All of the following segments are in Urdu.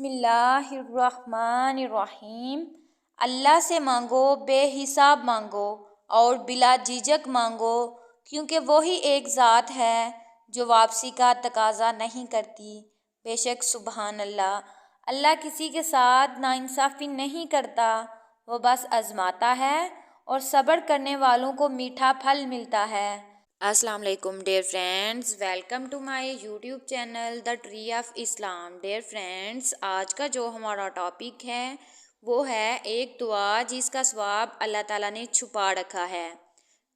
بسم اللہ الرحمن الرحیم۔ اللہ سے مانگو، بے حساب مانگو اور بلا جھجک مانگو، کیونکہ وہی ایک ذات ہے جو واپسی کا تقاضا نہیں کرتی۔ بے شک سبحان اللہ، اللہ کسی کے ساتھ ناانصافی نہیں کرتا، وہ بس آزماتا ہے اور صبر کرنے والوں کو میٹھا پھل ملتا ہے۔ السلام علیکم dear friends, welcome to my YouTube channel the tree of Islam. Dear friends, آج کا جو ہمارا ٹاپک ہے وہ ہے ایک دعا جس کا ثواب اللہ تعالیٰ نے چھپا رکھا ہے۔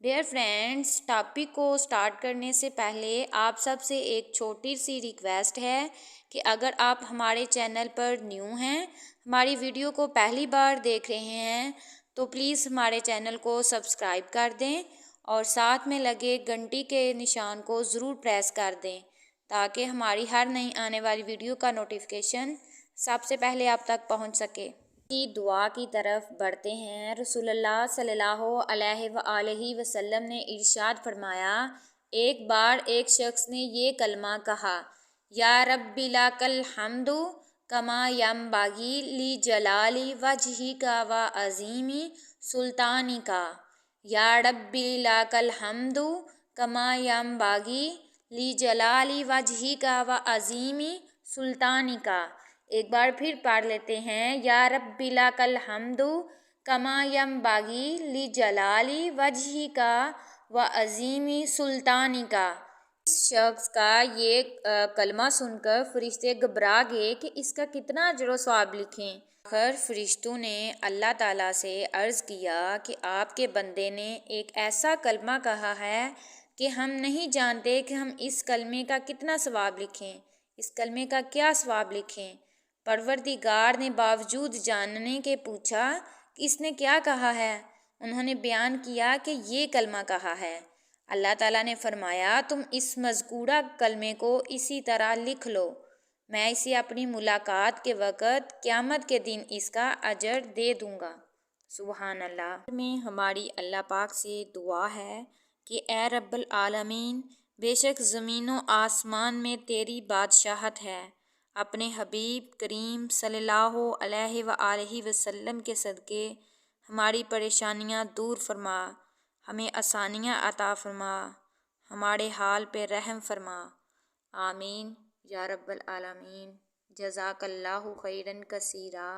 ڈیئر فرینڈز، ٹاپک کو سٹارٹ کرنے سے پہلے آپ سب سے ایک چھوٹی سی ریکویسٹ ہے کہ اگر آپ ہمارے چینل پر نیو ہیں، ہماری ویڈیو کو پہلی بار دیکھ رہے ہیں تو پلیز ہمارے چینل کو سبسکرائب کر دیں اور ساتھ میں لگے گھنٹی کے نشان کو ضرور پریس کر دیں تاکہ ہماری ہر نئی آنے والی ویڈیو کا نوٹیفیکیشن سب سے پہلے آپ تک پہنچ سکے۔ کی دعا کی طرف بڑھتے ہیں۔ رسول اللہ صلی اللہ علیہ وآلہ وسلم نے ارشاد فرمایا، ایک بار ایک شخص نے یہ کلمہ کہا، یا رب لک الحمد کما ینبغی لجلال وجہک وعظیم سلطانک۔ یا رب لک الحمد کما ینبغی لجلال وجہک وعظیم سلطانک۔ ایک بار پھر پڑھ لیتے ہیں، یا رب لک الحمد کما ینبغی لجلال وجہک وعظیم سلطانک۔ اس شخص کا یہ کلمہ سن کر فرشتے گھبرا گئے کہ اس کا کتنا اجر و ثواب لکھیں۔ آخر فرشتوں نے اللہ تعالیٰ سے عرض کیا کہ آپ کے بندے نے ایک ایسا کلمہ کہا ہے کہ ہم نہیں جانتے کہ ہم اس کلمے کا کتنا ثواب لکھیں، اس کلمے کا کیا ثواب لکھیں۔ پروردگار نے باوجود جاننے کے پوچھا کہ اس نے کیا کہا ہے۔ انہوں نے بیان کیا کہ یہ کلمہ کہا ہے۔ اللہ تعالیٰ نے فرمایا، تم اس مذکورہ کلمے کو اسی طرح لکھ لو، میں اسے اپنی ملاقات کے وقت قیامت کے دن اس کا اجر دے دوں گا۔ سبحان اللہ۔ میں ہماری اللہ پاک سے دعا ہے کہ اے رب العالمین، بے شک زمین و آسمان میں تیری بادشاہت ہے، اپنے حبیب کریم صلی اللہ علیہ وآلہ وسلم کے صدقے ہماری پریشانیاں دور فرما، ہمیں آسانیاں عطا فرما، ہمارے حال پہ رحم فرما، آمین یا رب العالمین۔ جزاک اللہ خیرا کثیرا۔